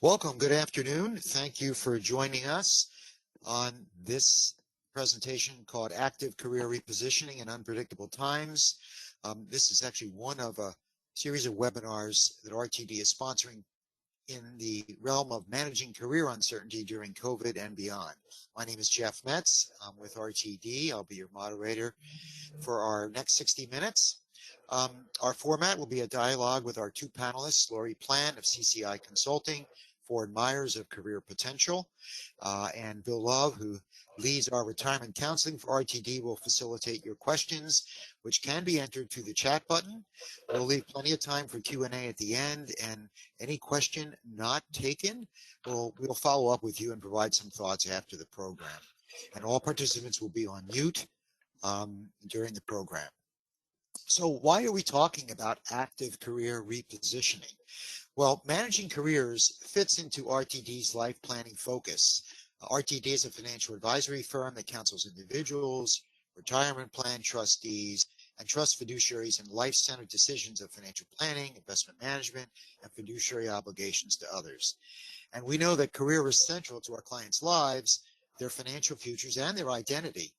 Welcome, good afternoon. Thank you for joining us on this presentation called Active Career Repositioning in Unpredictable Times. This is actually one of a series of webinars that RTD is sponsoring in the realm of managing career uncertainty during COVID and beyond. My name is Jeff Metz. I'm with RTD. I'll be your moderator for our next 60 minutes. Our format will be a dialogue with our two panelists, Lauri Plante of CCI Consulting, Ford Myers of Career Potential, and Bill Love, who leads our retirement counseling for RTD, will facilitate your questions, which can be entered through the chat button. We'll leave plenty of time for Q&A at the end, and any question not taken, we'll follow up with you and provide some thoughts after the program. And all participants will be on mute during the program. So why are we talking about active career repositioning? Well, managing careers fits into RTD's life planning focus. RTD is a financial advisory firm that counsels individuals, retirement plan trustees, and trust fiduciaries in life-centered decisions of financial planning, investment management, and fiduciary obligations to others. And we know that career is central to our clients' lives, their financial futures, and their identity.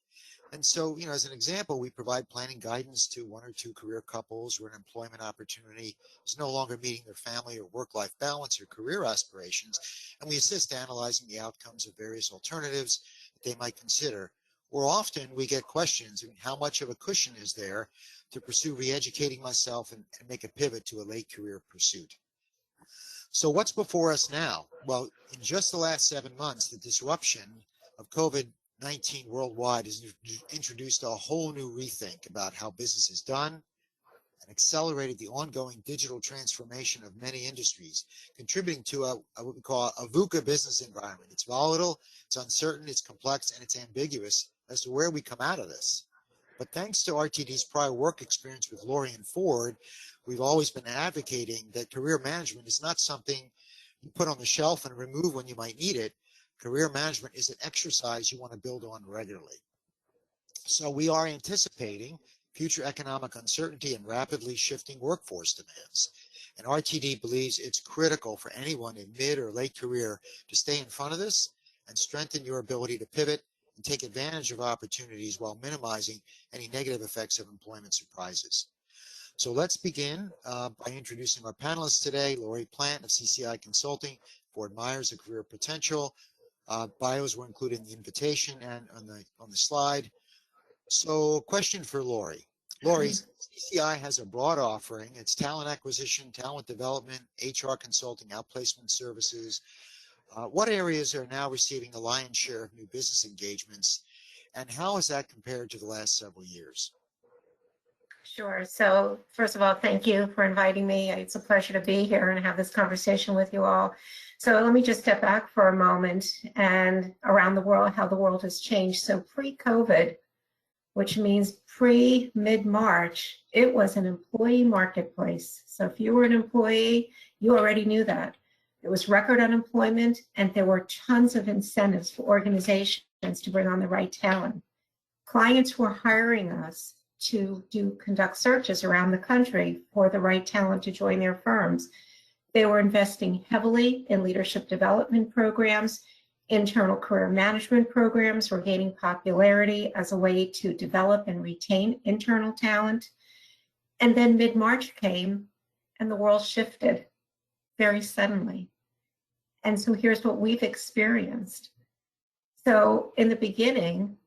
And so, as an example, we provide planning guidance to one or two career couples where an employment opportunity is no longer meeting their family or work-life balance or career aspirations, and we assist analyzing the outcomes of various alternatives that they might consider. Or often we get questions, how much of a cushion is there to pursue re-educating myself and make a pivot to a late career pursuit? So what's before us now? Well, in just the last 7 months, the disruption of COVID-19 worldwide has introduced a whole new rethink about how business is done and accelerated the ongoing digital transformation of many industries, contributing to what we call a VUCA business environment. It's volatile, it's uncertain, it's complex, and it's ambiguous as to where we come out of this. But thanks to RTD's prior work experience with Lauri and Ford, we've always been advocating that career management is not something you put on the shelf and remove when you might need it. Career management is an exercise you want to build on regularly. So we are anticipating future economic uncertainty and rapidly shifting workforce demands. And RTD believes it's critical for anyone in mid or late career to stay in front of this and strengthen your ability to pivot and take advantage of opportunities while minimizing any negative effects of employment surprises. So let's begin by introducing our panelists today, Lauri Plante of CCI Consulting, Ford Myers of Career Potential. Bios were included in the invitation and on the slide. So, question for Lauri. Lauri, CCI has a broad offering. It's talent acquisition, talent development, HR consulting, outplacement services. What areas are now receiving the lion's share of new business engagements, and how has that compared to the last several years? Sure. So first of all, thank you for inviting me. It's a pleasure to be here and have this conversation with you all. So let me just step back for a moment and around the world, how the world has changed. So pre-COVID, which means pre-mid-March, it was an employee marketplace. So if you were an employee, you already knew that. There was record unemployment, and there were tons of incentives for organizations to bring on the right talent. Clients were hiring us to conduct searches around the country for the right talent to join their firms. They were investing heavily in leadership development programs. Internal career management programs were gaining popularity as a way to develop and retain internal talent. And then mid-March came and the world shifted very suddenly. And so here's what we've experienced. So in the beginning,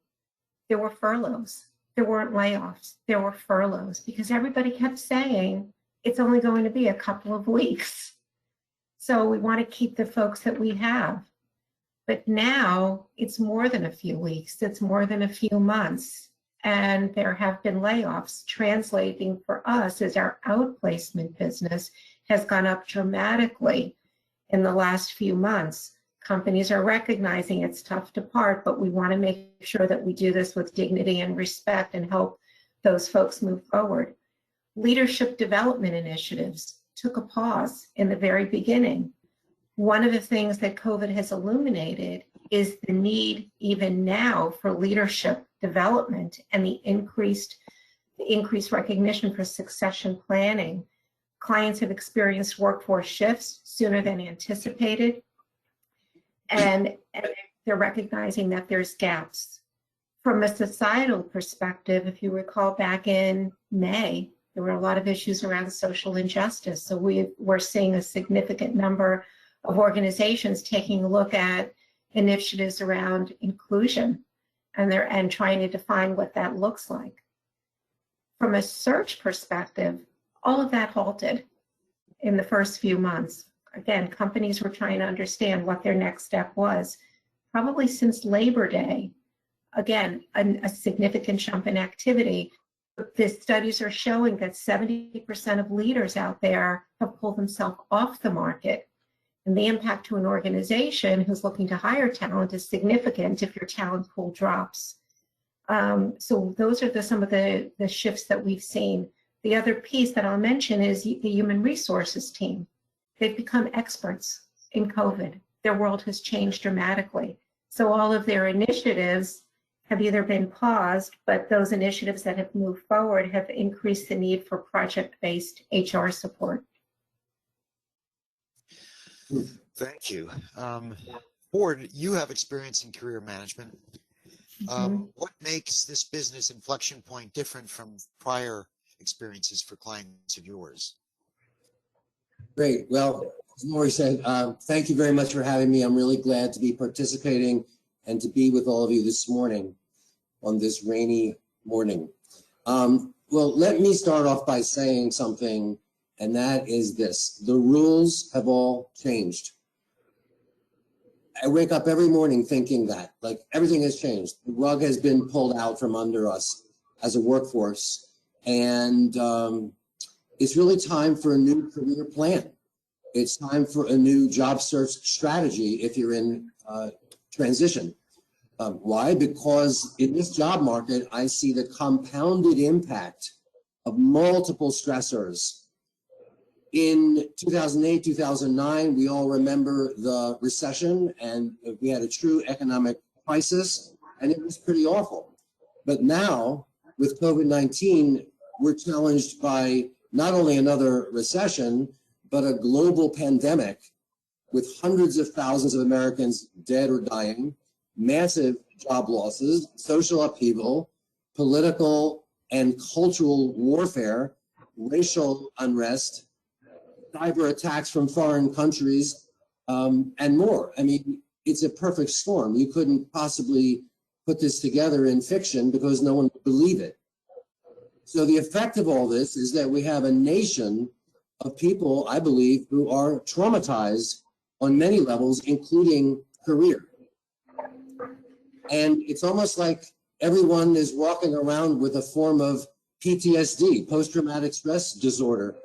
there were furloughs. There weren't layoffs, there were furloughs, because everybody kept saying it's only going to be a couple of weeks. So we want to keep the folks that we have. But now it's more than a few weeks, it's more than a few months. And there have been layoffs, translating for us as our outplacement business has gone up dramatically in the last few months. Companies are recognizing it's tough to part, but we want to make sure that we do this with dignity and respect and help those folks move forward. Leadership development initiatives took a pause in the very beginning. One of the things that COVID has illuminated is the need even now for leadership development and the increased recognition for succession planning. Clients have experienced workforce shifts sooner than anticipated, and they're recognizing that there's gaps. From a societal perspective, if you recall back in May, there were a lot of issues around social injustice. So we're seeing a significant number of organizations taking a look at initiatives around inclusion and trying to define what that looks like. From a search perspective, all of that halted in the first few months. Again, companies were trying to understand what their next step was. Probably since Labor Day, again, a significant jump in activity. The studies are showing that 70% of leaders out there have pulled themselves off the market. And the impact to an organization who's looking to hire talent is significant if your talent pool drops. So those are some of the shifts that we've seen. The other piece that I'll mention is the human resources team. They've become experts in COVID. Their world has changed dramatically. So all of their initiatives have either been paused, but those initiatives that have moved forward have increased the need for project-based HR support. Thank you. Ford, you have experience in career management. What makes this business inflection point different from prior experiences for clients of yours? Great. Well, as Lauri said, thank you very much for having me. I'm really glad to be participating and to be with all of you this morning on this rainy morning. Well, let me start off by saying something, and that is this. The rules have all changed. I wake up every morning thinking that, like, everything has changed. The rug has been pulled out from under us as a workforce, and it's really time for a new career plan. It's time for a new job search strategy if you're in transition. Why? Because in this job market, I see the compounded impact of multiple stressors. In 2008, 2009, we all remember the recession, and we had a true economic crisis, and it was pretty awful. But now, with COVID-19, we're challenged by not only another recession, but a global pandemic with hundreds of thousands of Americans dead or dying, massive job losses, social upheaval, political and cultural warfare, racial unrest, cyber attacks from foreign countries, and more. I mean, it's a perfect storm. You couldn't possibly put this together in fiction because no one would believe it. So the effect of all this is that we have a nation of people, I believe, who are traumatized on many levels, including career. And it's almost like everyone is walking around with a form of PTSD, post-traumatic stress disorder.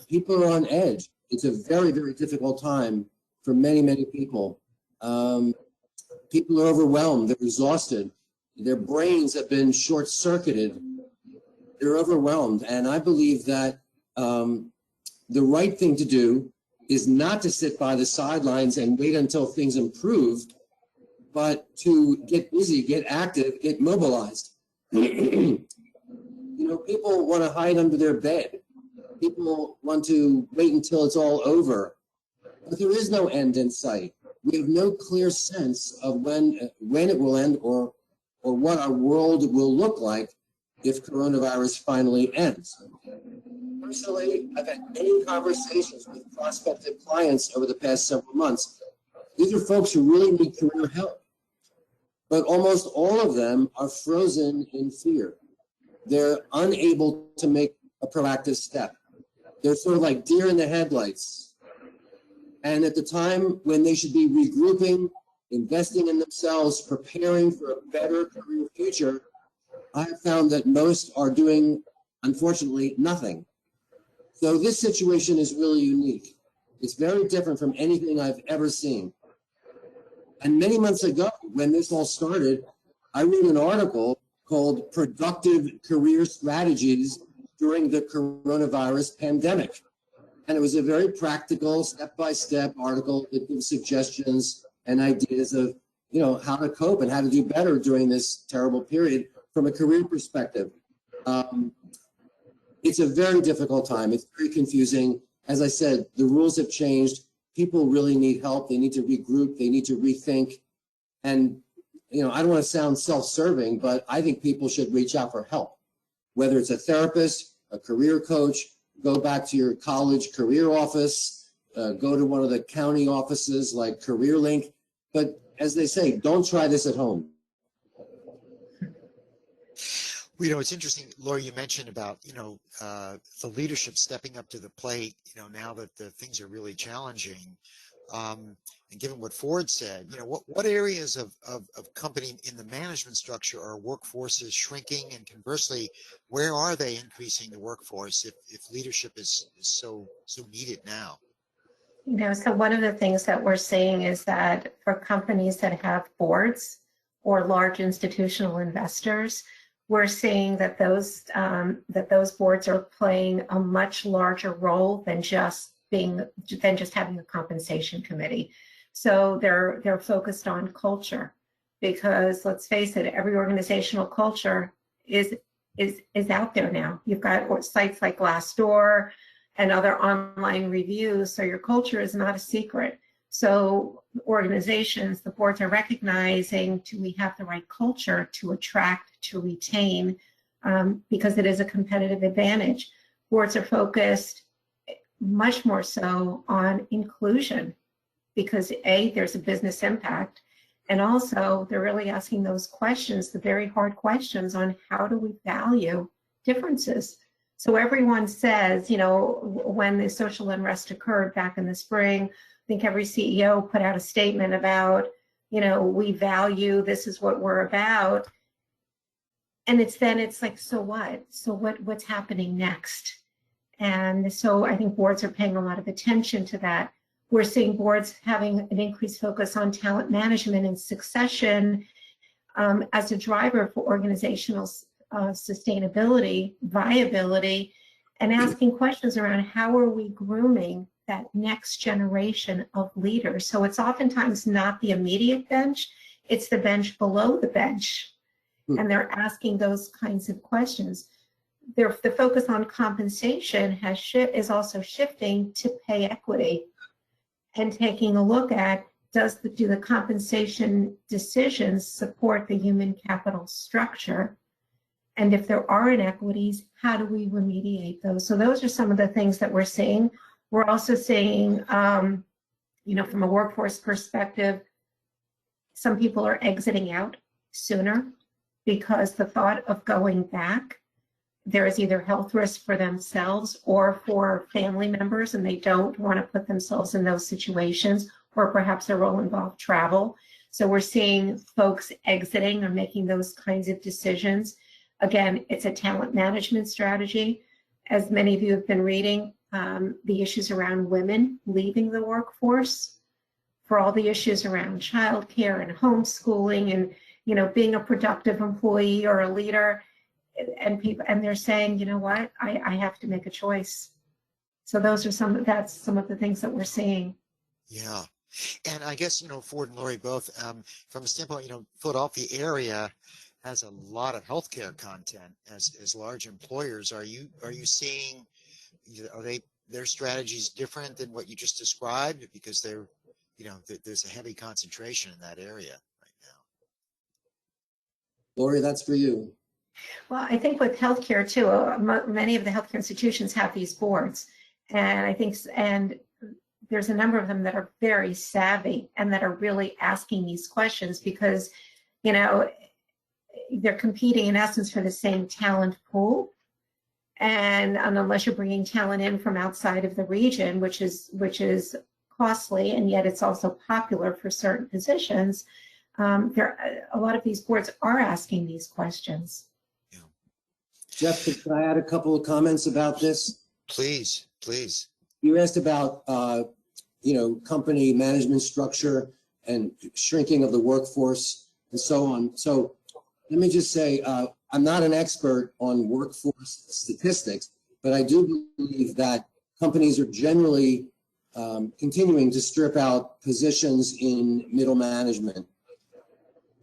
People are on edge. It's a very, very difficult time for many, many people. People are overwhelmed. They're exhausted. Their brains have been short-circuited. They're overwhelmed. And I believe that the right thing to do is not to sit by the sidelines and wait until things improve, but to get busy, get active, get mobilized. You know, people want to hide under their bed. People want to wait until it's all over. But there is no end in sight. We have no clear sense of when it will end or what our world will look like if coronavirus finally ends. Personally, I've had many conversations with prospective clients over the past several months. These are folks who really need career help. But almost all of them are frozen in fear. They're unable to make a proactive step. They're sort of like deer in the headlights. And at the time when they should be regrouping, investing in themselves, preparing for a better career future, I have found that most are doing, unfortunately, nothing. So this situation is really unique. It's very different from anything I've ever seen. And many months ago, when this all started, I wrote an article called Productive Career Strategies During the Coronavirus Pandemic. And it was a very practical, step-by-step article that gives suggestions and ideas of, you know, how to cope and how to do better during this terrible period from a career perspective. it's a very difficult time. It's very confusing. As I said, the rules have changed. People really need help. They need to regroup. They need to rethink. And, you know, I don't want to sound self-serving, but I think people should reach out for help, whether it's a therapist, a career coach, go back to your college career office, go to one of the county offices like CareerLink. But as they say, don't try this at home. Well, you know, it's interesting, Lauri, you mentioned about, you know, the leadership stepping up to the plate, you know, now that the things are really challenging. And given what Ford said, you know, what areas of company in the management structure are workforces shrinking, and conversely, where are they increasing the workforce if leadership is so needed now? You know, so one of the things that we're seeing is that for companies that have boards or large institutional investors, we're seeing that those boards are playing a much larger role than just having a compensation committee. So they're focused on culture, because let's face it, every organizational culture is out there now. You've got sites like Glassdoor and other online reviews, so your culture is not a secret. So organizations, the boards are recognizing, do we have the right culture to attract, to retain, because it is a competitive advantage. Boards are focused much more so on inclusion, because A, there's a business impact, and also they're really asking those questions, the very hard questions on how do we value differences. So everyone says, you know, when the social unrest occurred back in the spring, I think every CEO put out a statement about, you know, we value, this is what we're about. And it's like, so what? So what's happening next? And so I think boards are paying a lot of attention to that. We're seeing boards having an increased focus on talent management and succession as a driver for organizational sustainability, viability, and asking questions around how are we grooming that next generation of leaders. So it's oftentimes not the immediate bench, it's the bench below the bench. And they're asking those kinds of questions. The focus on compensation is also shifting to pay equity and taking a look at, do the compensation decisions support the human capital structure? And if there are inequities, how do we remediate those? So those are some of the things that we're seeing. We're also seeing, you know, from a workforce perspective, some people are exiting out sooner because the thought of going back, there is either health risk for themselves or for family members, and they don't want to put themselves in those situations, or perhaps their role involved travel. So we're seeing folks exiting or making those kinds of decisions. Again, it's a talent management strategy. As many of you have been reading, the issues around women leaving the workforce, for all the issues around childcare and homeschooling and, you know, being a productive employee or a leader, and they're saying, you know what, I have to make a choice. So that's some of the things that we're seeing. Yeah. And I guess, you know, Ford and Lauri both, from a standpoint, you know, Philadelphia area has a lot of healthcare content as large employers. Are you seeing, are their strategies different than what you just described? Because they're, you know, there's a heavy concentration in that area right now. Lauri, that's for you. Well, I think with healthcare too, many of the healthcare institutions have these boards, and I think, and there's a number of them that are very savvy and that are really asking these questions because, you know, they're competing in essence for the same talent pool. And unless you're bringing talent in from outside of the region, which is costly, and yet it's also popular for certain positions, a lot of these boards are asking these questions. Yeah. Jeff, can I add a couple of comments about this? Please, please. You asked about you know, company management structure and shrinking of the workforce and so on. So let me just say, I'm not an expert on workforce statistics, but I do believe that companies are generally continuing to strip out positions in middle management.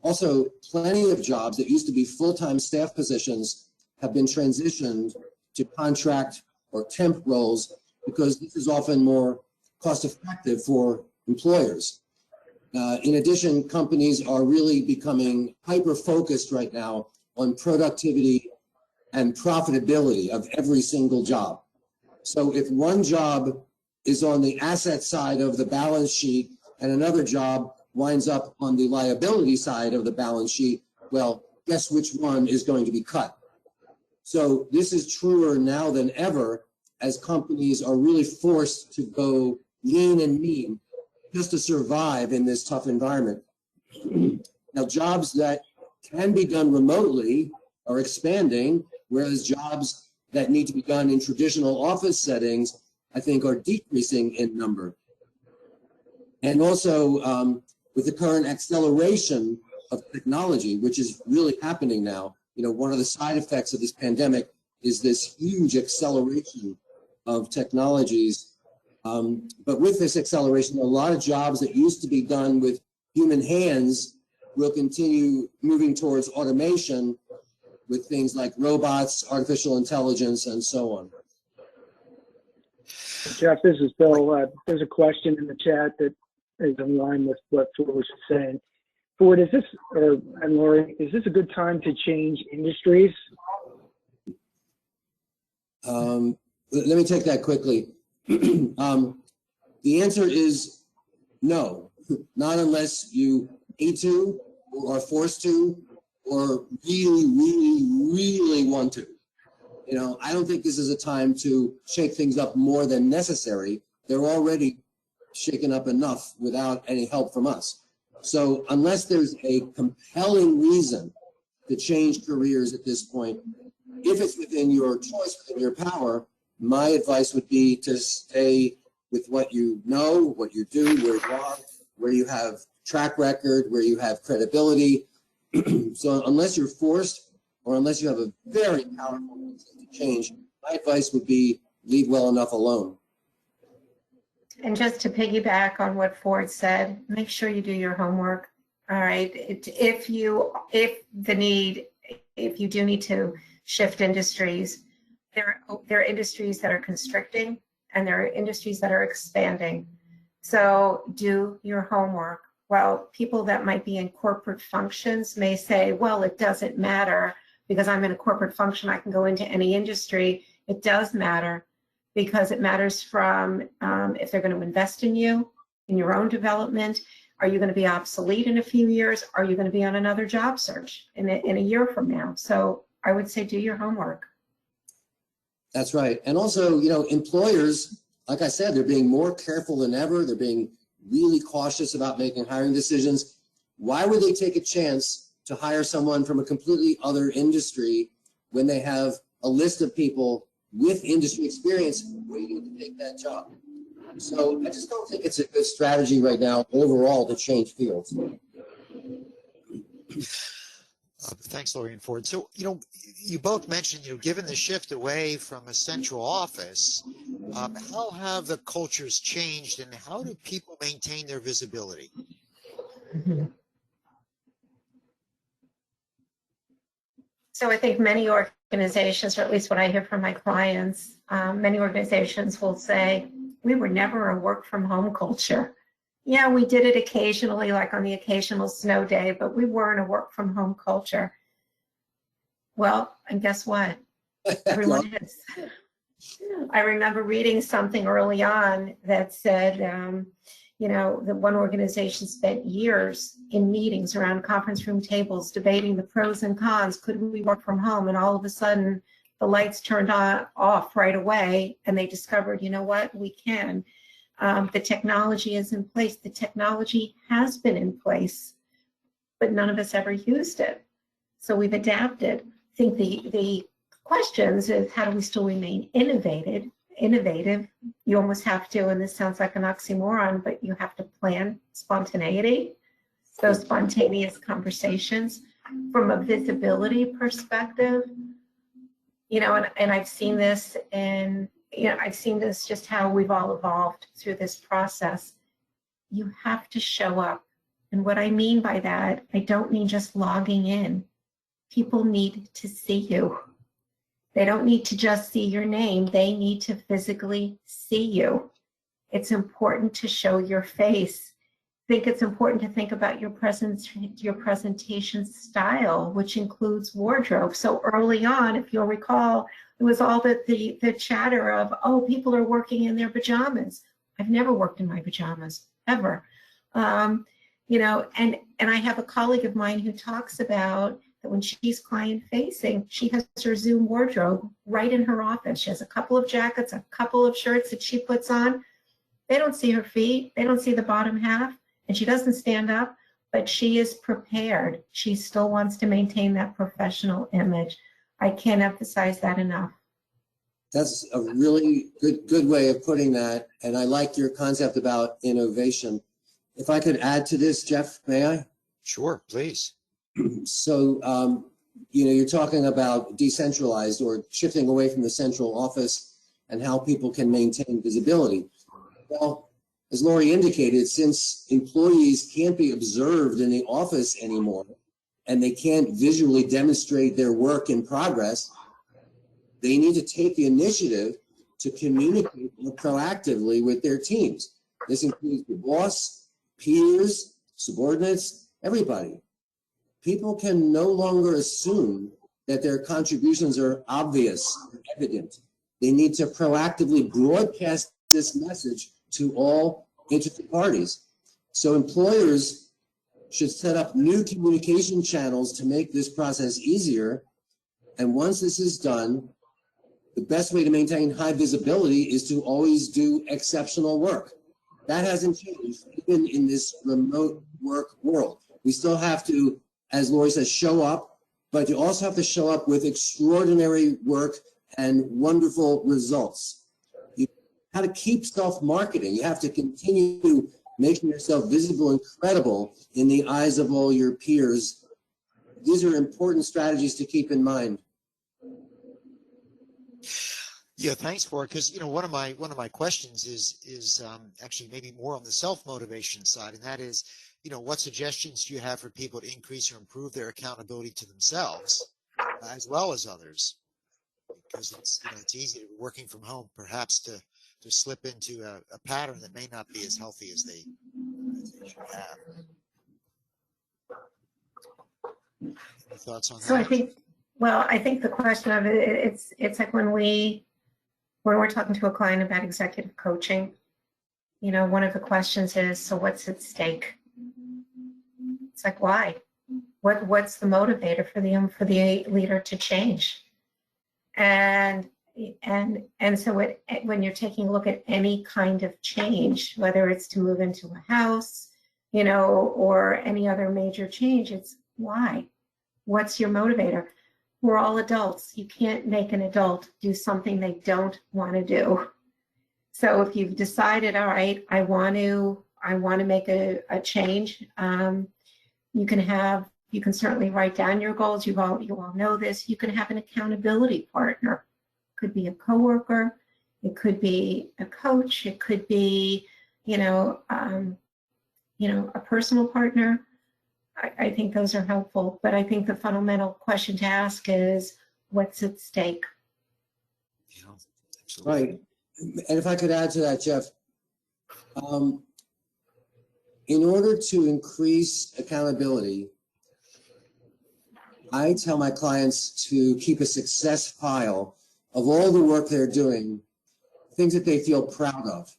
Also, plenty of jobs that used to be full-time staff positions have been transitioned to contract or temp roles because this is often more cost effective for employers. In addition, companies are really becoming hyper-focused right now on productivity and profitability of every single job. So if one job is on the asset side of the balance sheet and another job winds up on the liability side of the balance sheet, well, guess which one is going to be cut? So this is truer now than ever as companies are really forced to go lean and mean just to survive in this tough environment. Now, jobs that can be done remotely are expanding, whereas jobs that need to be done in traditional office settings, I think, are decreasing in number. And also, with the current acceleration of technology, which is really happening now, you know, one of the side effects of this pandemic is this huge acceleration of technologies. But with this acceleration, a lot of jobs that used to be done with human hands will continue moving towards automation with things like robots, artificial intelligence, and so on. Jeff, this is Bill. There's a question in the chat that is in line with what Ford was saying. Ford, is this, and Lauri, is this a good time to change industries? Let me take that quickly. The answer is no, not unless you need to or are forced to or really want to. You know, I don't think this is a time to shake things up more than necessary. They're already shaken up enough without any help from us. So unless there's a compelling reason to change careers at this point, if it's within your choice, within your power, my advice would be to stay with what you know, what you do, where you are, where you have track record, where you have credibility. So unless you're forced or unless you have a very powerful reason to change, my advice would be leave well enough alone. And just to piggyback on what Ford said, make sure you do your homework. All right. If you do need to shift industries, there are industries that are constricting and there are industries that are expanding. So do your homework. Well, people that might be in corporate functions may say, well, it doesn't matter because I'm in a corporate function, I can go into any industry. It does matter because it matters from if they're going to invest in you, in your own development. Are you going to be obsolete in a few years? Are you going to be on another job search in a year from now? So I would say do your homework. That's right. And also, you know, employers, like I said, they're being more careful than ever. They're being really cautious about making hiring decisions. Why would they take a chance to hire someone from a completely other industry when they have a list of people with industry experience waiting to take that job? So I just don't think it's a good strategy right now overall to change fields. Thanks, Lauri and Ford. So, you know, you both mentioned, you know, given the shift away from a central office, how have the cultures changed and how do people maintain their visibility? So I think many organizations, or at least what I hear from my clients, many organizations will say, we were never a work from home culture. Yeah, we did it occasionally, like on the occasional snow day, but we weren't a work from home culture. Well, and guess what? Everyone is. I remember reading something early on that said, you know, that one organization spent years in meetings around conference room tables debating the pros and cons. Could we work from home? And all of a sudden, the lights turned off right away, and they discovered, you know what, we can. The technology is in place. The technology has been in place, but none of us ever used it. So we've adapted. I think the questions is how do we still remain innovative? You almost have to, and this sounds like an oxymoron, but you have to plan spontaneity, those spontaneous conversations from a visibility perspective. You know, and I've seen this I've seen this just how we've all evolved through this process. You have to show up. And what I mean by that, I don't mean just logging in. People need to see you. They don't need to just see your name. They need to physically see you. It's important to show your face. I think it's important to think about your presentation style, which includes wardrobe. So early on, if you'll recall, it was all the chatter of, oh, people are working in their pajamas. I've never worked in my pajamas, ever. You know, and I have a colleague of mine who talks about that when she's client facing, she has her Zoom wardrobe right in her office. She has a couple of jackets, a couple of shirts that she puts on. They don't see her feet. They don't see the bottom half. And she doesn't stand up, but she is prepared. She still wants to maintain that professional image. I can't emphasize that enough. That's a really good way of putting that. And I like your concept about innovation. If I could add to this, Jeff, may I? Sure, please. So, you know, you're talking about decentralized or shifting away from the central office and how people can maintain visibility. Well, as Lauri indicated, since employees can't be observed in the office anymore and they can't visually demonstrate their work in progress, they need to take the initiative to communicate more proactively with their teams. This includes the boss, peers, subordinates, everybody. People can no longer assume that their contributions are obvious and evident. They need to proactively broadcast this message to all interested parties. So employers should set up new communication channels to make this process easier. And once this is done, the best way to maintain high visibility is to always do exceptional work. That hasn't changed even in this remote work world. We still have to, as Lauri says, show up, but you also have to show up with extraordinary work and wonderful results. You have to keep self-marketing. You have to continue making yourself visible and credible in the eyes of all your peers. These are important strategies to keep in mind. Yeah, thanks for it. Because one of my questions is actually maybe more on the self-motivation side, and that is, what suggestions do you have for people to increase or improve their accountability to themselves as well as others? Because it's easy working from home, perhaps to slip into a pattern that may not be as healthy as they should have. Any thoughts on that? So I think the question of it's like when we're talking to a client about executive coaching, one of the questions is, so what's at stake? It's like, why? What's the motivator for the leader to change? And so when you're taking a look at any kind of change, whether it's to move into a house, or any other major change, it's why? What's your motivator? We're all adults. You can't make an adult do something they don't want to do. So if you've decided, all right, I want to make a change, you can certainly write down your goals. You all know this. You can have an accountability partner. It could be a coworker. It could be a coach. It could be, a personal partner. I think those are helpful, but I think the fundamental question to ask is, what's at stake? Yeah, absolutely. Right. And if I could add to that, Jeff, in order to increase accountability, I tell my clients to keep a success file of all the work they're doing, things that they feel proud of.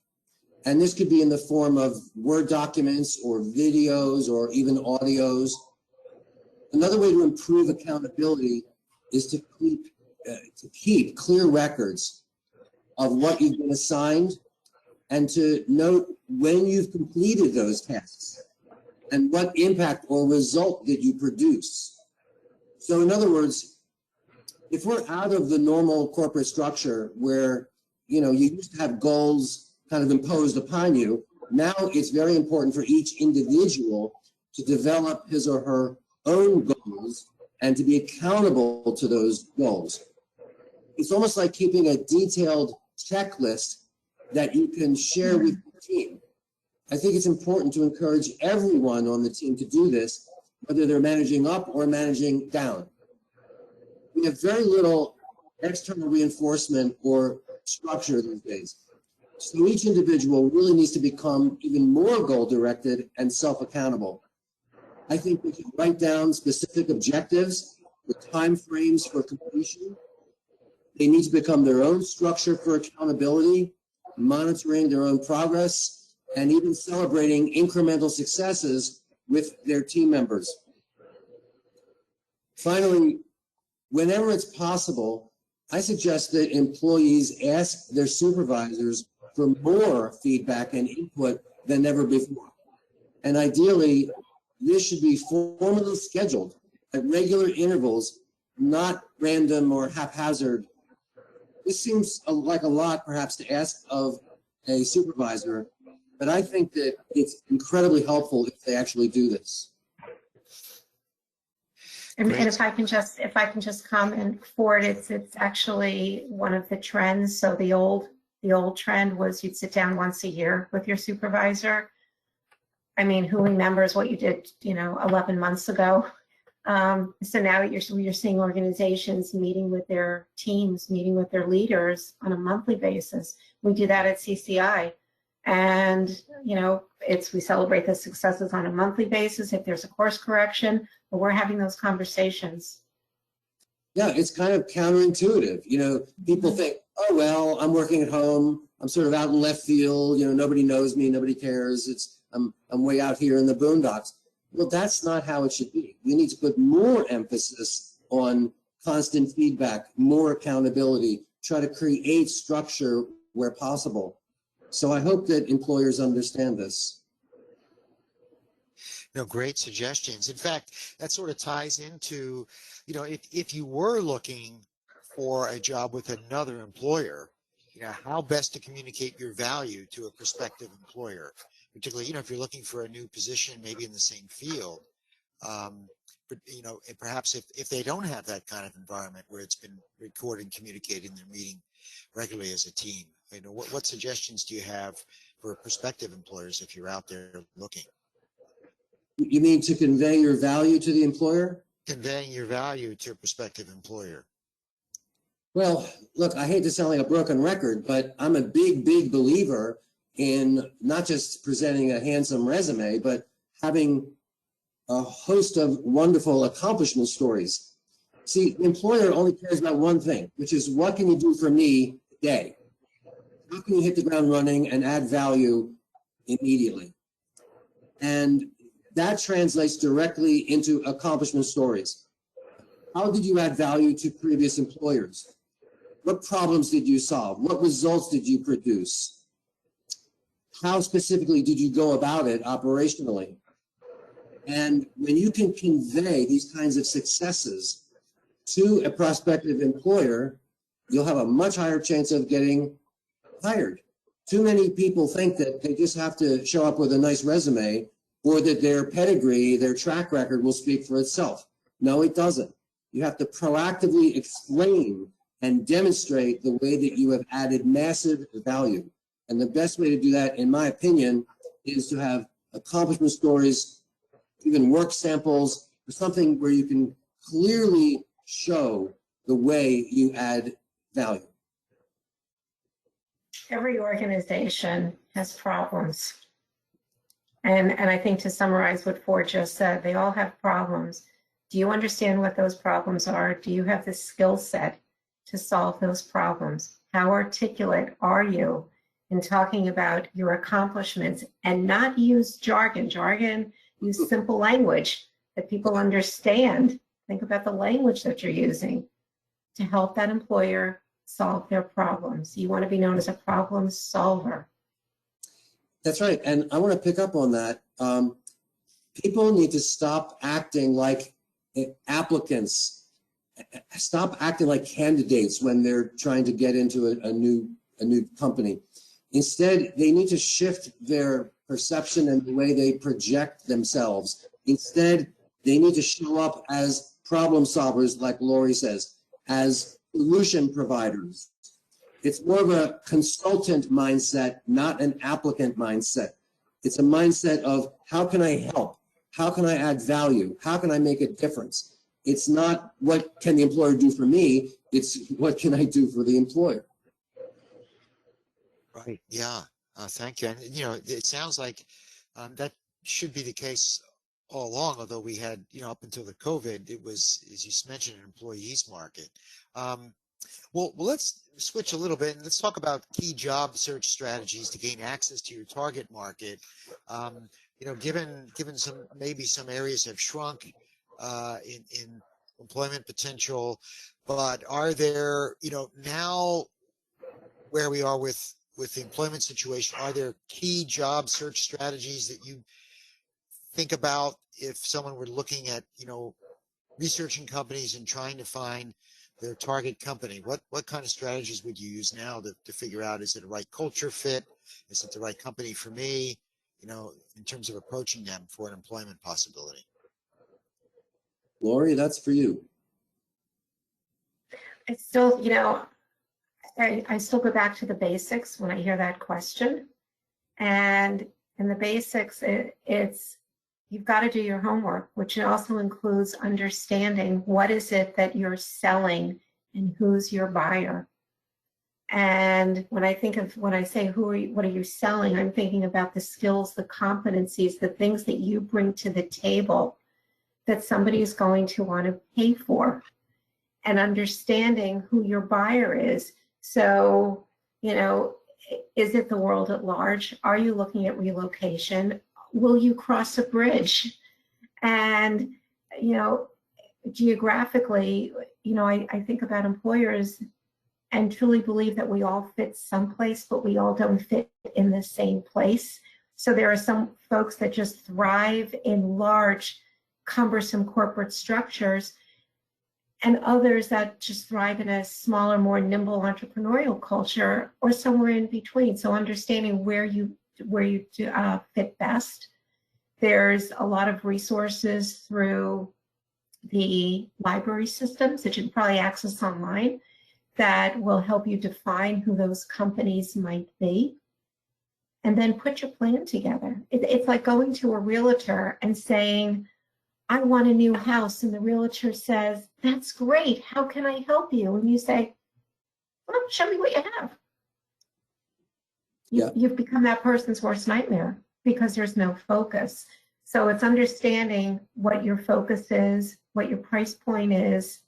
And this could be in the form of Word documents or videos or even audios. Another way to improve accountability is to keep clear records of what you've been assigned and to note when you've completed those tasks and what impact or result did you produce. So in other words, if we're out of the normal corporate structure where, you used to have goals kind of imposed upon you, now it's very important for each individual to develop his or her own goals and to be accountable to those goals. It's almost like keeping a detailed checklist that you can share with your team. I think it's important to encourage everyone on the team to do this, whether they're managing up or managing down. We have very little external reinforcement or structure these days. So each individual really needs to become even more goal-directed and self-accountable. I think we can write down specific objectives with time frames for completion. They need to become their own structure for accountability, monitoring their own progress, and even celebrating incremental successes with their team members. Finally, whenever it's possible, I suggest that employees ask their supervisors for more feedback and input than ever before. And ideally, this should be formally scheduled at regular intervals, not random or haphazard. This seems like a lot, perhaps, to ask of a supervisor, but I think that it's incredibly helpful if they actually do this. And if I can just comment for it, it's actually one of the trends. So the old trend was you'd sit down once a year with your supervisor. I mean, who remembers what you did, 11 months ago? So now you're seeing organizations meeting with their teams, meeting with their leaders on a monthly basis. We do that at CCI. And, we celebrate the successes on a monthly basis. If there's a course correction, but we're having those conversations. Yeah, it's kind of counterintuitive. People think, oh, well, I'm working at home. I'm sort of out in left field. Nobody knows me. Nobody cares. I'm way out here in the boondocks. Well, that's not how it should be. We need to put more emphasis on constant feedback, more accountability, try to create structure where possible. So I hope that employers understand this. Great suggestions. In fact, that sort of ties into, if you were looking for a job with another employer, how best to communicate your value to a prospective employer, particularly, if you're looking for a new position, maybe in the same field. But, perhaps if they don't have that kind of environment where it's been recorded and communicated and they're meeting regularly as a team, what suggestions do you have for prospective employers if you're out there looking? You mean to convey your value to the employer? Conveying your value to a prospective employer. Well, look, I hate to sound like a broken record, but I'm a big believer in not just presenting a handsome resume, but having a host of wonderful accomplishment stories. See, the employer only cares about one thing, which is what can you do for me today? How can you hit the ground running and add value immediately? And that translates directly into accomplishment stories. How did you add value to previous employers? What problems did you solve? What results did you produce? How specifically did you go about it operationally? And when you can convey these kinds of successes to a prospective employer, you'll have a much higher chance of getting hired. Too many people think that they just have to show up with a nice resume or that their pedigree, their track record will speak for itself. No, it doesn't. You have to proactively explain and demonstrate the way that you have added massive value. And the best way to do that, in my opinion, is to have accomplishment stories, even work samples, or something where you can clearly show the way you add value. Every organization has problems. And I think to summarize what Ford just said, they all have problems. Do you understand what those problems are? Do you have the skill set to solve those problems? How articulate are you in talking about your accomplishments and not use jargon? Use simple language that people understand. Think about the language that you're using to help that employer solve their problems. You want to be known as a problem solver. That's right. And I want to pick up on that. People need to stop acting like applicants, stop acting like candidates when they're trying to get into a new company. Instead, they need to shift their perception and the way they project themselves. Instead, they need to show up as problem solvers, like Lauri says, as solution providers. It's more of a consultant mindset, not an applicant mindset. It's a mindset of how can I help? How can I add value? How can I make a difference? It's not what can the employer do for me, it's what can I do for the employer. Right. Yeah. Thank you. And, it sounds like that should be the case all along, although we had, up until the COVID, it was, as you mentioned, an employees market. Well, let's switch a little bit and let's talk about key job search strategies to gain access to your target market. Given some areas have shrunk in employment potential, but are there, now where we are with the employment situation, are there key job search strategies that you think about if someone were looking at, researching companies and trying to find their target company? What kind of strategies would you use now to figure out, is it a right culture fit? Is it the right company for me? In terms of approaching them for an employment possibility. Lauri, that's for you. It's still, I still go back to the basics when I hear that question. And in the basics, it's you've got to do your homework, which also includes understanding what is it that you're selling and who's your buyer. And when I say what are you selling, I'm thinking about the skills, the competencies, the things that you bring to the table that somebody is going to want to pay for, and understanding who your buyer is. So, is it the world at large? Are you looking at relocation? Will you cross a bridge? And, geographically, I think about employers and truly believe that we all fit someplace, but we all don't fit in the same place. So there are some folks that just thrive in large, cumbersome corporate structures, and others that just thrive in a smaller, more nimble entrepreneurial culture, or somewhere in between. So understanding where you fit best. There's a lot of resources through the library systems that you can probably access online that will help you define who those companies might be, and then put your plan together. It's like going to a realtor and saying, I want a new house, and the realtor says, that's great, how can I help you? And you say, well, show me what you have. You've become that person's worst nightmare because there's no focus. So it's understanding what your focus is, what your price point is,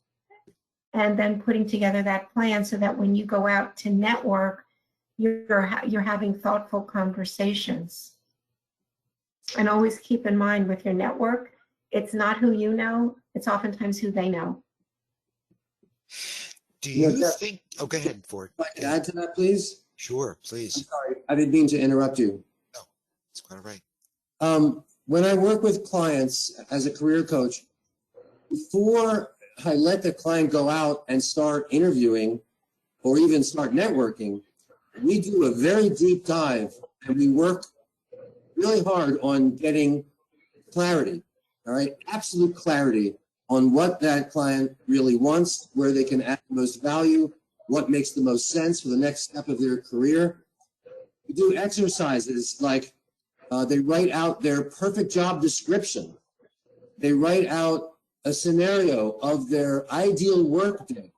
and then putting together that plan so that when you go out to network, you're having thoughtful conversations. And always keep in mind with your network, it's not who you know, it's oftentimes who they know. Do you think, go ahead, Ford. I'd like to add to that, please? Sure, please. I'm sorry, I didn't mean to interrupt you. No, that's quite all right. When I work with clients as a career coach, before I let the client go out and start interviewing or even start networking, we do a very deep dive and we work really hard on getting clarity, all right? Absolute clarity on what that client really wants, where they can add the most value, what makes the most sense for the next step of their career. We do exercises like they write out their perfect job description. They write out a scenario of their ideal work day.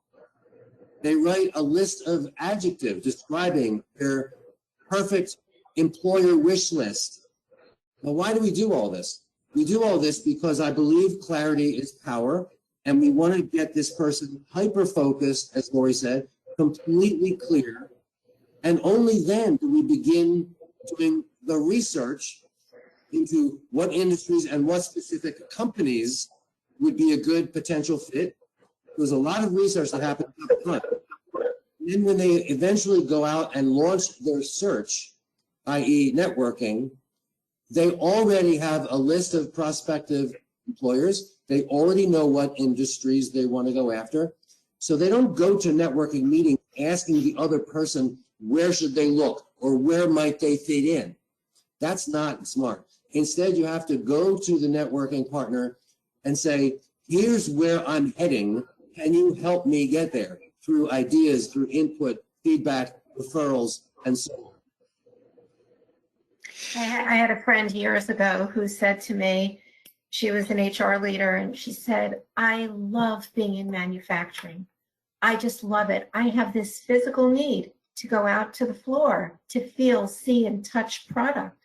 They write a list of adjectives describing their perfect employer wish list. Now, why do we do all this? We do all this because I believe clarity is power, and we want to get this person hyper-focused, as Lauri said, completely clear, and only then do we begin doing the research into what industries and what specific companies would be a good potential fit. There's a lot of research that happens up front. And then when they eventually go out and launch their search, i.e. networking, they already have a list of prospective employers. They already know what industries they want to go after. So they don't go to networking meetings asking the other person, where should they look or where might they fit in? That's not smart. Instead, you have to go to the networking partner and say, here's where I'm heading. Can you help me get there? Through ideas, through input, feedback, referrals, and so on. I had a friend years ago who said to me, She was an HR leader, and she said, I love being in manufacturing. I just love it. I have this physical need to go out to the floor, to feel, see, and touch product.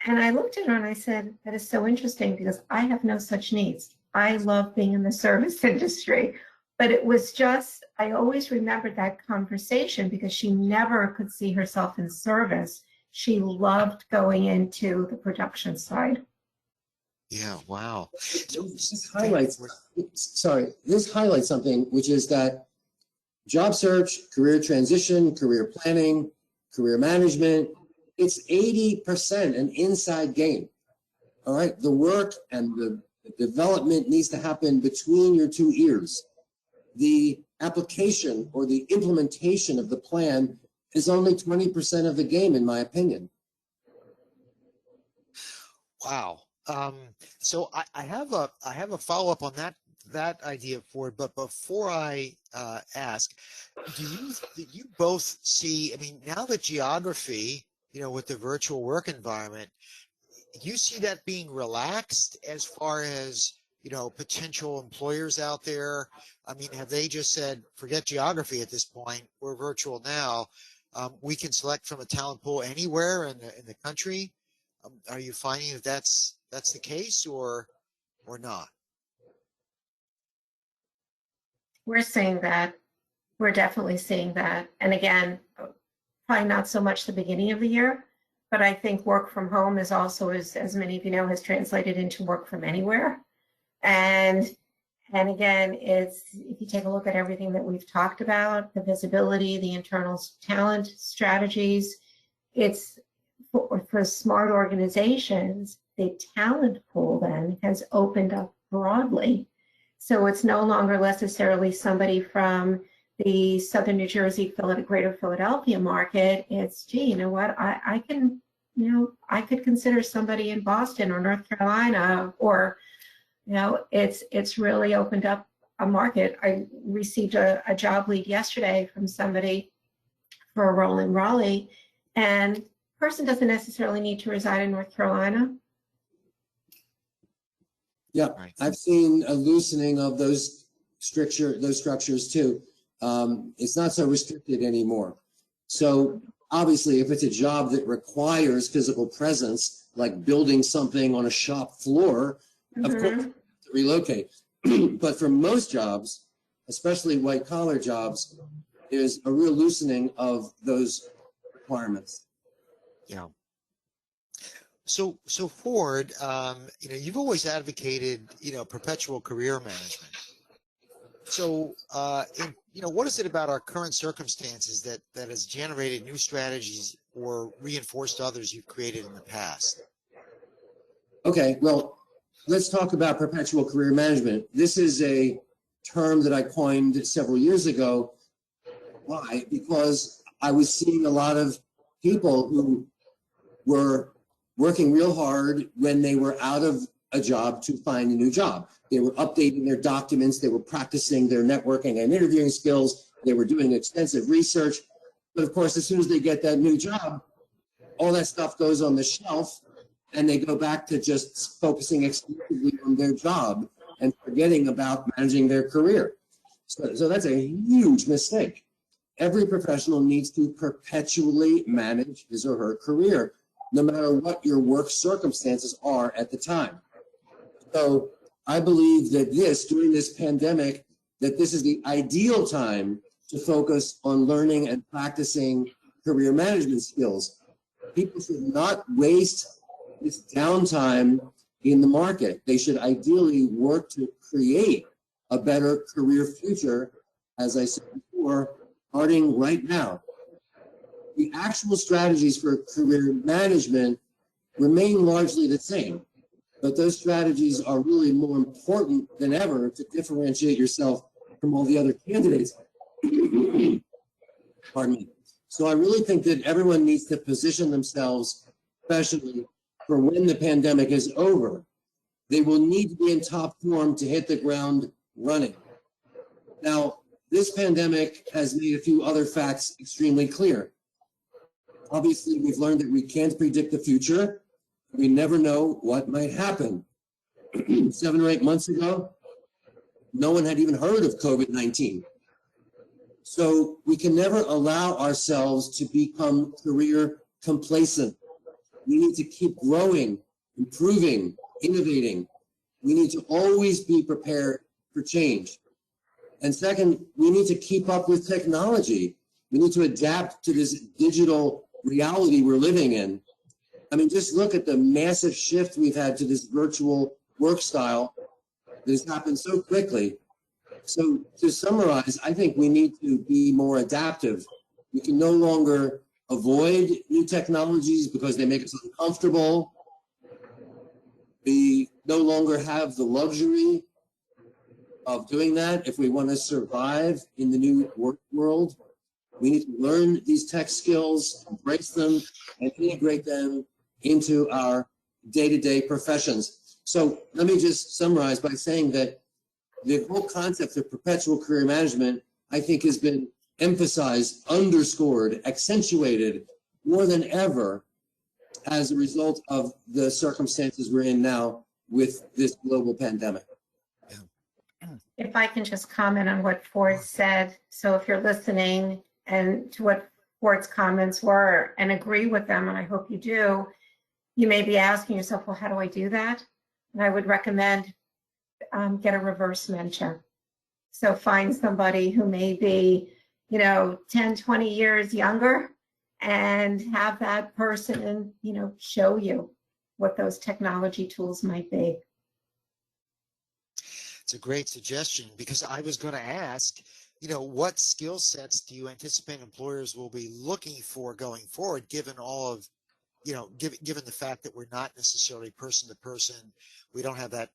And I looked at her and I said, that is so interesting because I have no such needs. I love being in the service industry. But it was just, I always remembered that conversation because she never could see herself in service. She loved going into the production side. Yeah, wow. This highlights something, which is that job search, career transition, career planning, career management, it's 80% an inside game. All right. The work and the development needs to happen between your two ears. The application or the implementation of the plan is only 20% of the game, in my opinion. Wow. So I have a follow-up on that idea, Ford. But before I ask, do you both see? I mean, now that geography, with the virtual work environment, do you see that being relaxed as far as potential employers out there? I mean, have they just said, forget geography at this point? We're virtual now. We can select from a talent pool anywhere in the country. Are you finding that that's the case or not? We're seeing that. We're definitely seeing that. And again, probably not so much the beginning of the year, but I think work from home is also, as many of you know, has translated into work from anywhere. And again, if you take a look at everything that we've talked about, the visibility, the internal talent strategies, it's for smart organizations, the talent pool then has opened up broadly. So it's no longer necessarily somebody from the Southern New Jersey, Greater Philadelphia market. It's, gee, you know what, I can, I could consider somebody in Boston or North Carolina, or, it's really opened up a market. I received a job lead yesterday from somebody for a role in Raleigh, and the person doesn't necessarily need to reside in North Carolina. Yeah, Right. I've seen a loosening of those structures too. It's not so restricted anymore. So obviously, if it's a job that requires physical presence, like building something on a shop floor, of course, you have to relocate. But for most jobs, especially white collar jobs, there's a real loosening of those requirements. Yeah. So Ford, you've always advocated, perpetual career management. So, what is it about our current circumstances that has generated new strategies or reinforced others you've created in the past? Okay, well, let's talk about perpetual career management. This is a term that I coined several years ago. Why? Because I was seeing a lot of people who were working real hard when they were out of a job to find a new job. They were updating their documents, they were practicing their networking and interviewing skills, they were doing extensive research. But of course, as soon as they get that new job, all that stuff goes on the shelf and they go back to just focusing exclusively on their job and forgetting about managing their career. So that's a huge mistake. Every professional needs to perpetually manage his or her career, no matter what your work circumstances are at the time. So I believe that during this pandemic, that this is the ideal time to focus on learning and practicing career management skills. People should not waste this downtime in the market. They should ideally work to create a better career future, as I said before, starting right now. The actual strategies for career management remain largely the same, but those strategies are really more important than ever to differentiate yourself from all the other candidates. Pardon me. So I really think that everyone needs to position themselves, especially for when the pandemic is over. They will need to be in top form to hit the ground running. Now, this pandemic has made a few other facts extremely clear. Obviously, we've learned that we can't predict the future. We never know what might happen. 7 or 8 months ago, no one had even heard of COVID-19. So we can never allow ourselves to become career complacent. We need to keep growing, improving, innovating. We need to always be prepared for change. And second, we need to keep up with technology. We need to adapt to this digital reality we're living in. I mean, just look at the massive shift we've had to this virtual work style that has happened so quickly. So to summarize, I think we need to be more adaptive. We can no longer avoid new technologies because they make us uncomfortable. We no longer have the luxury of doing that if we want to survive in the new work world. We need to learn these tech skills, embrace them, and integrate them into our day-to-day professions. So let me just summarize by saying that the whole concept of perpetual career management, I think, has been emphasized, underscored, accentuated more than ever as a result of the circumstances we're in now with this global pandemic. If I can just comment on what Ford said. So if you're listening and to what Ford's comments were and agree with them, and I hope you do, you may be asking yourself, well, how do I do that? And I would recommend get a reverse mentor. So find somebody who may be, 10, 20 years younger and have that person, show you what those technology tools might be. It's a great suggestion, because I was going to ask, what skill sets do you anticipate employers will be looking for going forward, given all of, given the fact that we're not necessarily person to person, we don't have that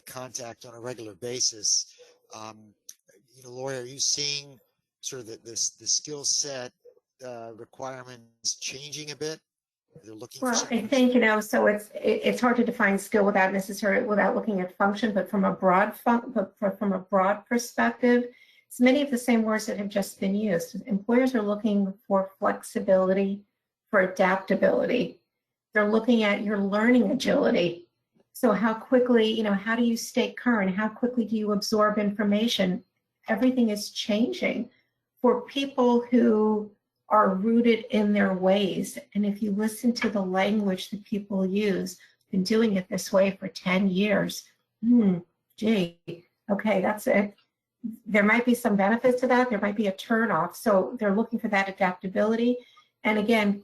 contact on a regular basis. Lauri, are you seeing sort of the skill set requirements changing a bit? They're looking for Well, I think, so it's hard to define skill without looking at function, but from a broad perspective, it's many of the same words that have just been used. Employers are looking for flexibility, for adaptability. They're looking at your learning agility. So how quickly, how do you stay current? How quickly do you absorb information? Everything is changing for people who are rooted in their ways. And if you listen to the language that people use, been doing it this way for 10 years, okay, that's it. There might be some benefits to that. There might be a turnoff. So they're looking for that adaptability. And again,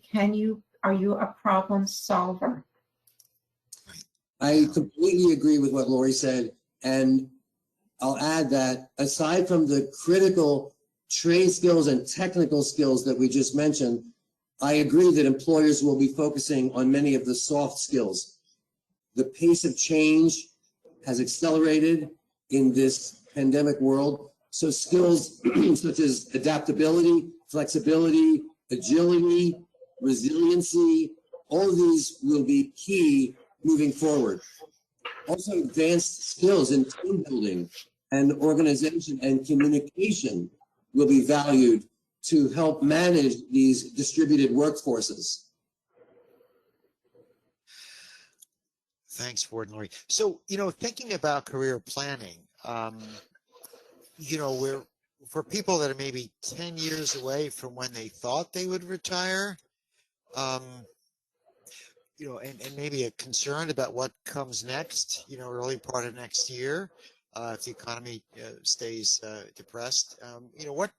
are you a problem solver? I completely agree with what Lauri said. And I'll add that aside from the critical trade skills and technical skills that we just mentioned, I agree that employers will be focusing on many of the soft skills. The pace of change has accelerated in this pandemic world. So skills such as adaptability, flexibility, agility, resiliency, all of these will be key moving forward. Also, advanced skills in team building and organization and communication will be valued to help manage these distributed workforces. Thanks, Ford and Lauri. So, thinking about career planning, we're, for people that are maybe 10 years away from when they thought they would retire, and maybe a concern about what comes next, early part of next year, if the economy stays depressed,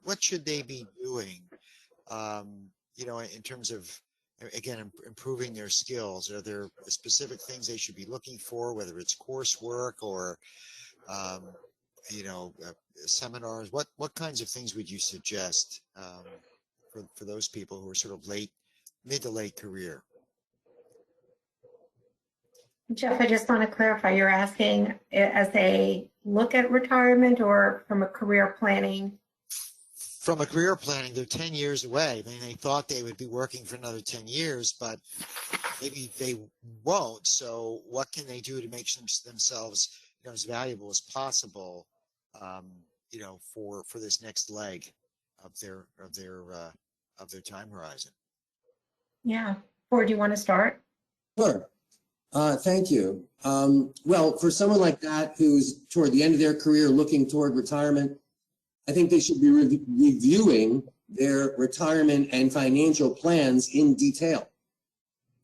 what should they be doing, in terms of, again, improving their skills? Are there specific things they should be looking for, whether it's coursework or, seminars? What kinds of things would you suggest for those people who are sort of mid to late career? Jeff, I just want to clarify, you're asking as they look at retirement or from a career planning? From a career planning, they're 10 years away. I mean, they thought they would be working for another 10 years, but maybe they won't. So what can they do to make themselves as valuable as possible, for this next leg of their time horizon? Yeah. Or do you want to start? Sure. Thank you. Well, for someone like that who's toward the end of their career looking toward retirement, I think they should be reviewing their retirement and financial plans in detail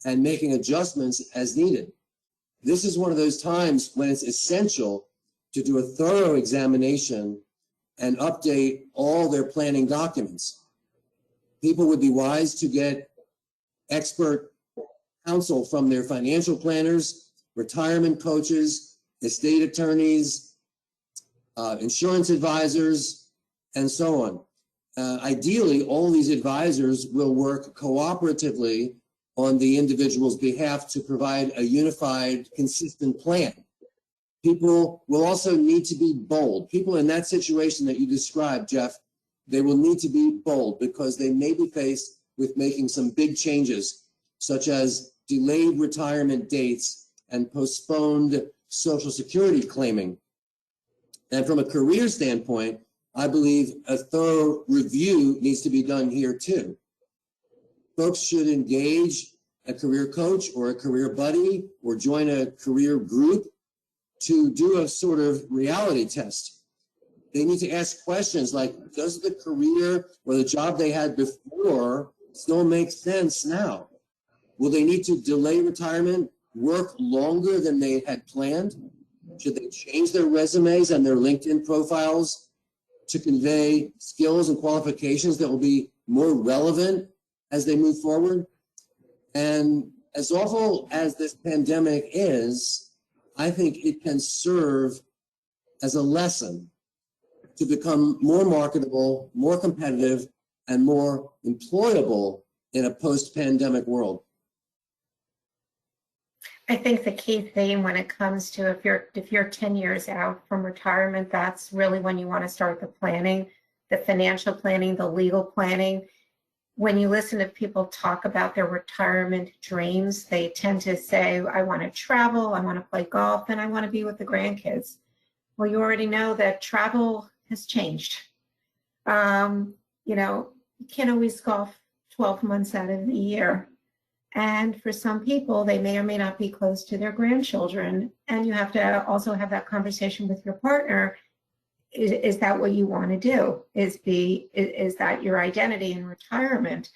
and making adjustments as needed. This is one of those times when it's essential to do a thorough examination and update all their planning documents. People would be wise to get expert counsel from their financial planners, retirement coaches, estate attorneys, insurance advisors, and so on. Ideally, all these advisors will work cooperatively on the individual's behalf to provide a unified, consistent plan. People will also need to be bold. People in that situation that you described, Jeff, they will need to be bold because they may be faced with making some big changes, such as delayed retirement dates and postponed Social Security claiming. And from a career standpoint, I believe a thorough review needs to be done here too. Folks should engage a career coach or a career buddy or join a career group to do a sort of reality test. They need to ask questions like, does the career or the job they had before still make sense now? Will they need to delay retirement, work longer than they had planned? Should they change their resumes and their LinkedIn profiles to convey skills and qualifications that will be more relevant as they move forward? And as awful as this pandemic is, I think it can serve as a lesson to become more marketable, more competitive, and more employable in a post-pandemic world. I think the key theme when it comes to if you're 10 years out from retirement, that's really when you want to start the planning, the financial planning, the legal planning. When you listen to people talk about their retirement dreams, they tend to say, I want to travel, I want to play golf, and I want to be with the grandkids. Well, you already know that travel has changed. You can't always golf 12 months out of the year. And for some people, they may or may not be close to their grandchildren. And you have to also have that conversation with your partner. Is that what you want to do? Is that your identity in retirement?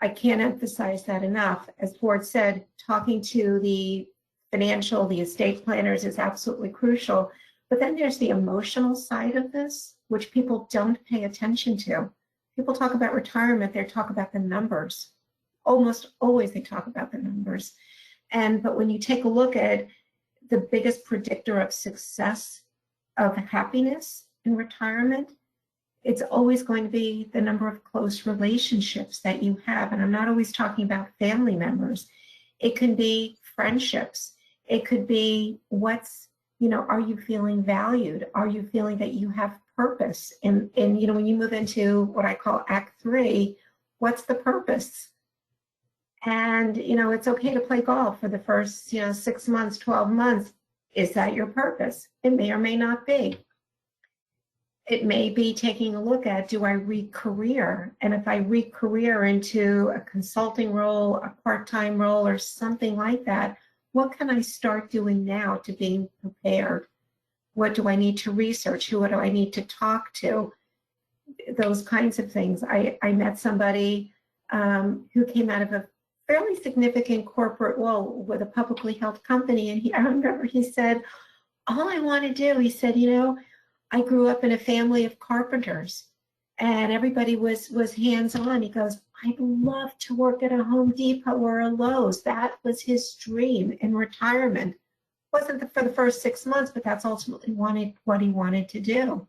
I can't emphasize that enough. As Ford said, talking to the estate planners is absolutely crucial. But then there's the emotional side of this, which people don't pay attention to. People talk about retirement, they talk about the numbers. Almost always they talk about the numbers. But when you take a look at the biggest predictor of success, of happiness in retirement, it's always going to be the number of close relationships that you have. And I'm not always talking about family members. It can be friendships. It could be are you feeling valued? Are you feeling that you have purpose? And when you move into what I call Act 3, what's the purpose? And, it's okay to play golf for the first, 6 months, 12 months. Is that your purpose? It may or may not be. It may be taking a look at, do I re-career? And if I re-career into a consulting role, a part-time role, or something like that, what can I start doing now to being prepared? What do I need to research? Who do I need to talk to? Those kinds of things. I met somebody who came out of a fairly significant corporate role with a publicly held company. And I remember he said, all I want to do, he said, I grew up in a family of carpenters and everybody was hands-on. He goes, I'd love to work at a Home Depot or a Lowe's. That was his dream in retirement. Wasn't for the first 6 months, but that's ultimately what he wanted to do.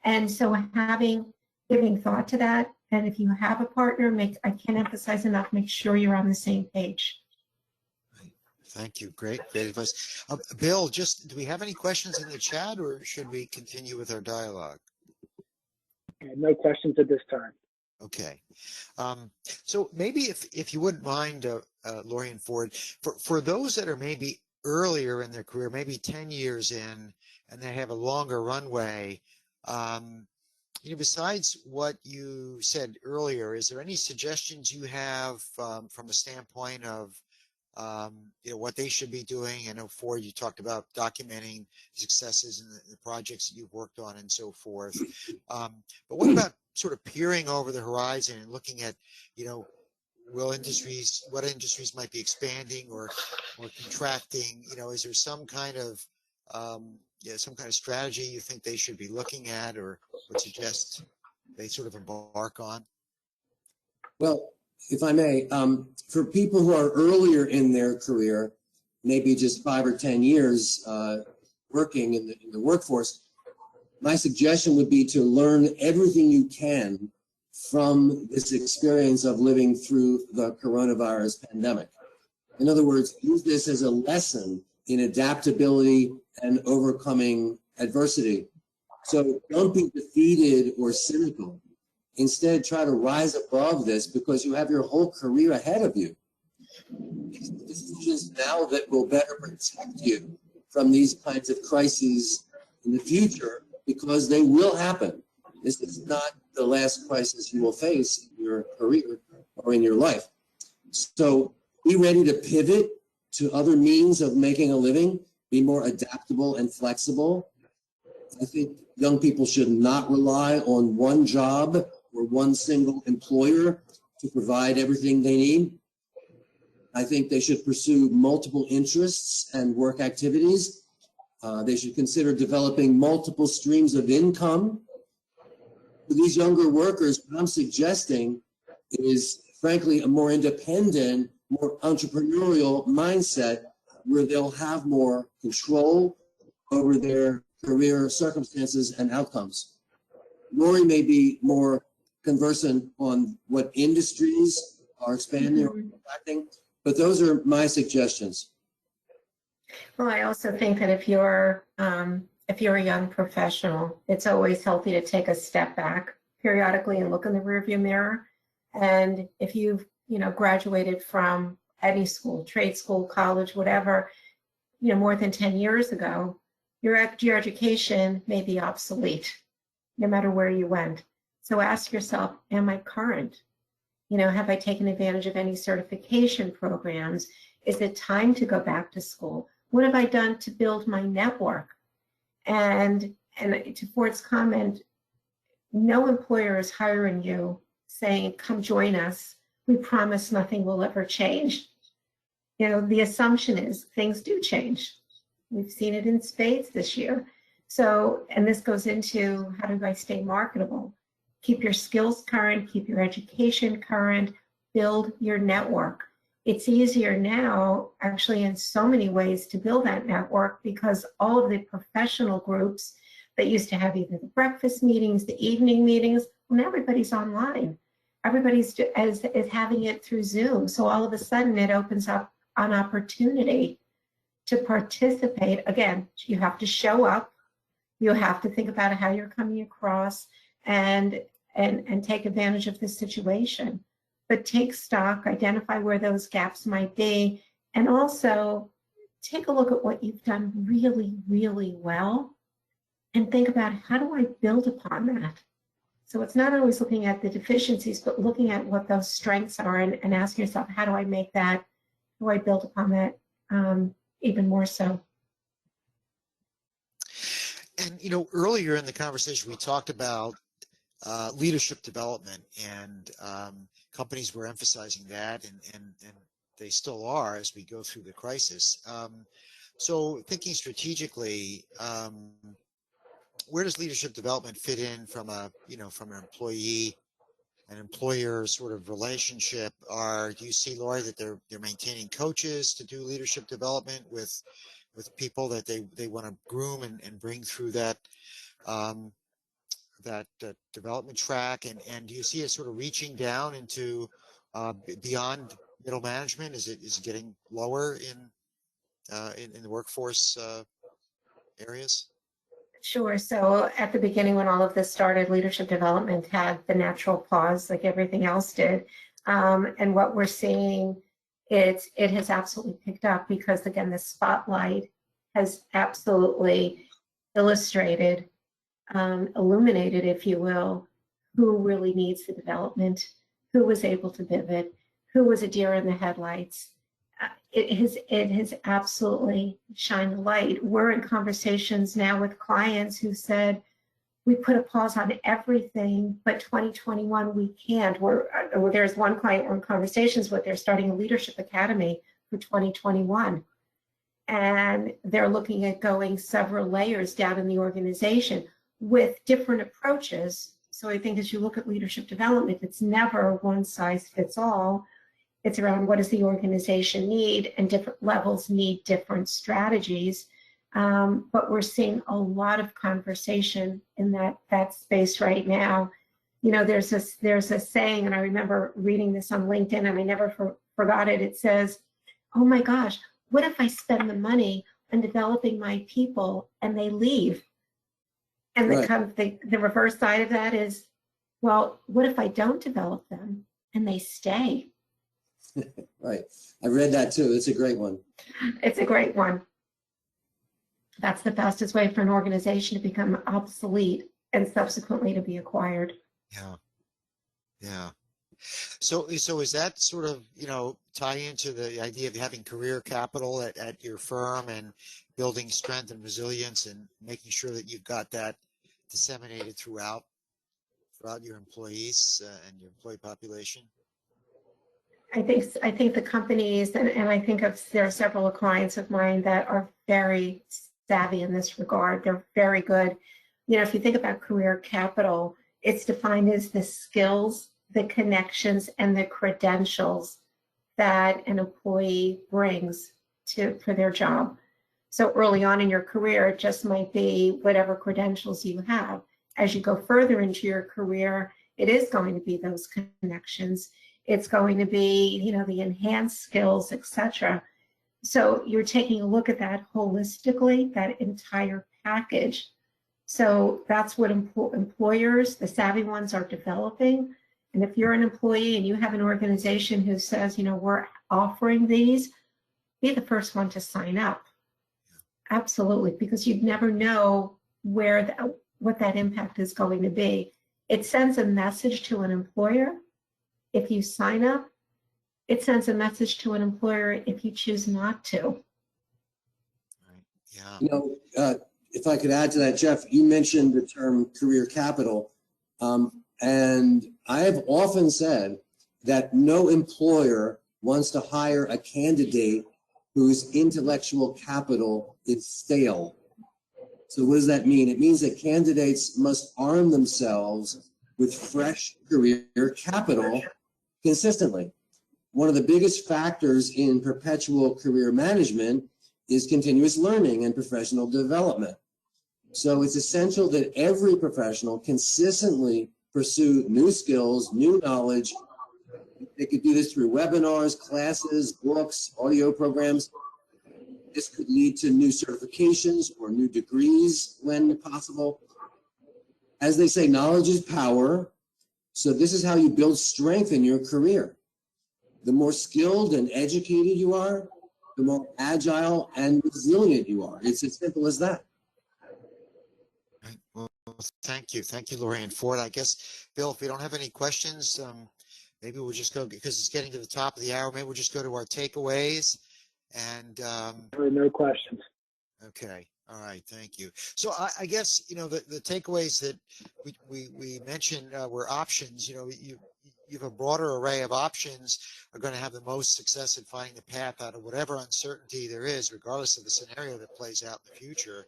And so giving thought to that, and if you have a partner, I can't emphasize enough, make sure you're on the same page. Thank you. Great advice. Bill, do we have any questions in the chat or should we continue with our dialogue? No questions at this time. Okay. So maybe if you wouldn't mind, Lauri and Ford, for those that are maybe earlier in their career, maybe 10 years in, and they have a longer runway, besides what you said earlier, is there any suggestions you have from a standpoint of what they should be doing. I know Ford, you talked about documenting successes in the projects that you've worked on and so forth. But what about sort of peering over the horizon and looking at, what industries might be expanding or contracting? Is there some kind of strategy you think they should be looking at or would suggest they sort of embark on? Well, if I may, for people who are earlier in their career, maybe just 5 or 10 years working in the workforce, my suggestion would be to learn everything you can from this experience of living through the coronavirus pandemic. In other words, use this as a lesson in adaptability and overcoming adversity. So don't be defeated or cynical. Instead, try to rise above this because you have your whole career ahead of you. Decisions now that will better protect you from these kinds of crises in the future, because they will happen. This is not the last crisis you will face in your career or in your life. So be ready to pivot to other means of making a living, be more adaptable and flexible. I think young people should not rely on one job or one single employer to provide everything they need. I think they should pursue multiple interests and work activities. They should consider developing multiple streams of income. For these younger workers, what I'm suggesting is, frankly, a more independent, more entrepreneurial mindset where they'll have more control over their career circumstances and outcomes. Lauri may be more conversant on what industries are expanding or impacting, but those are my suggestions. Well, I also think that if you're a young professional, it's always healthy to take a step back periodically and look in the rearview mirror. And if you've graduated from any school, trade school, college, whatever, more than 10 years ago, your education may be obsolete, no matter where you went. So ask yourself, am I current? Have I taken advantage of any certification programs? Is it time to go back to school? What have I done to build my network? And to Ford's comment, no employer is hiring you saying, come join us. We promise nothing will ever change. The assumption is things do change. We've seen it in spades this year. So, and this goes into how do I stay marketable? Keep your skills current, keep your education current, build your network. It's easier now, actually, in so many ways to build that network because all of the professional groups that used to have either the breakfast meetings, the evening meetings, well, now everybody's online. Everybody's is having it through Zoom. So all of a sudden it opens up an opportunity to participate. Again, you have to show up. You have to think about how you're coming across and take advantage of the situation. But take stock, identify where those gaps might be, and also take a look at what you've done really, really well and think about how do I build upon that? So it's not always looking at the deficiencies, but looking at what those strengths are and asking yourself, how do I make that, how do I build upon that even more so? And, earlier in the conversation, we talked about leadership development, and companies were emphasizing that, and they still are as we go through the crisis. So thinking strategically, where does leadership development fit in from from an employee and employer sort of relationship? Do you see, Lauri, that they're maintaining coaches to do leadership development with people that they want to groom and bring through that development track, and do you see it sort of reaching down into beyond middle management? Is it getting lower in the workforce areas? Sure. So at the beginning, when all of this started, leadership development had the natural pause like everything else did. And what we're seeing, it has absolutely picked up because, again, the spotlight has absolutely illustrated, illuminated, if you will, who really needs the development, who was able to pivot, who was a deer in the headlights, it has absolutely shined the light. We're in conversations now with clients who said, we put a pause on everything, but 2021 we can't. There's one client we're in conversations with, they're starting a leadership academy for 2021. And they're looking at going several layers down in the organization with different approaches. So I think as you look at leadership development, it's never one size fits all. It's around what does the organization need, and different levels need different strategies. But we're seeing a lot of conversation in that space right now. You know, there's a saying, and I remember reading this on LinkedIn, and I never forgot it. It says, "Oh my gosh, what if I spend the money on developing my people and they leave?" And the reverse side of that is, well, what if I don't develop them and they stay? Right. I read that too. It's a great one. It's a great one. That's the fastest way for an organization to become obsolete and subsequently to be acquired. Yeah. Yeah. So is that sort of, tie into the idea of having career capital at your firm and building strength and resilience and making sure that you've got that disseminated throughout your employees and your employee population? I think the companies, and I think there are several clients of mine that are very savvy in this regard. They're very good. If you think about career capital, it's defined as the skills, the connections, and the credentials that an employee brings for their job. So early on in your career, it just might be whatever credentials you have. As you go further into your career, it is going to be those connections. It's going to be, the enhanced skills, etc. So you're taking a look at that holistically, that entire package. So that's what employers, the savvy ones, are developing. And if you're an employee and you have an organization who says, we're offering these, be the first one to sign up. Absolutely, because you'd never know what that impact is going to be. It sends a message to an employer if you sign up. It sends a message to an employer if you choose not to. Right. Yeah. If I could add to that, Jeff, you mentioned the term career capital. And I have often said that no employer wants to hire a candidate whose intellectual capital is stale. So what does that mean? It means that candidates must arm themselves with fresh career capital consistently. One of the biggest factors in perpetual career management is continuous learning and professional development. So it's essential that every professional consistently pursue new skills, new knowledge. They could do this through webinars, classes, books, audio programs. This could lead to new certifications or new degrees when possible. As they say, knowledge is power. So this is how you build strength in your career. The more skilled and educated you are, the more agile and resilient you are. It's as simple as that. Right. Well, thank you. Thank you, Lauri and Ford. I guess, Bill, if we don't have any questions, maybe we'll just go, because it's getting to the top of the hour, maybe we'll just go to our takeaways. And no questions. Okay. All right. Thank you. So I guess, the takeaways that we mentioned were options. You have a broader array of options are going to have the most success in finding the path out of whatever uncertainty there is, regardless of the scenario that plays out in the future.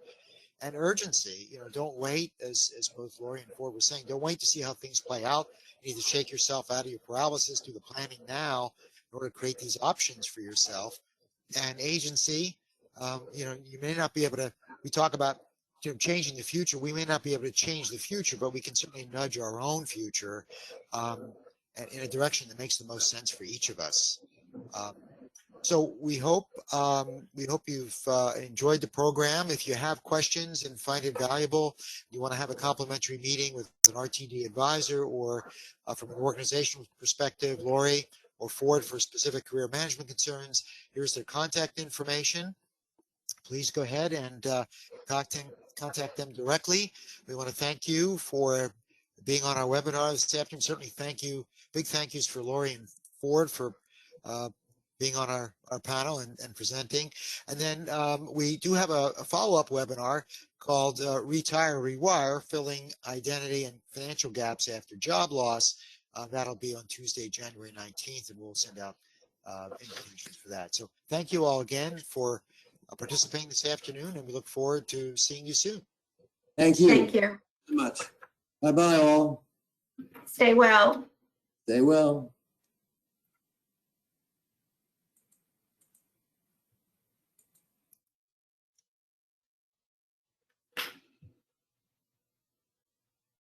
And urgency, don't wait, as both Lauri and Ford were saying, don't wait to see how things play out. You need to shake yourself out of your paralysis, do the planning now in order to create these options for yourself. And agency, you may not be able to, we talk about changing the future. We may not be able to change the future, but we can certainly nudge our own future in a direction that makes the most sense for each of us. So we hope you've enjoyed the program. If you have questions and find it valuable, you want to have a complimentary meeting with an RTD advisor or from an organizational perspective, Lauri or Ford, for specific career management concerns, here's their contact information. Please go ahead and contact them directly. We want to thank you for being on our webinar this afternoon. Certainly big thank yous for Lauri and Ford for being on our panel and presenting. And then we do have a follow-up webinar called Retire, Rewire, Filling Identity and Financial Gaps After Job Loss. That'll be on Tuesday, January 19th, and we'll send out invitations for that. So thank you all again for participating this afternoon, and we look forward to seeing you soon. Thank you. Thank you. Very much. Bye-bye all. Stay well. Stay well.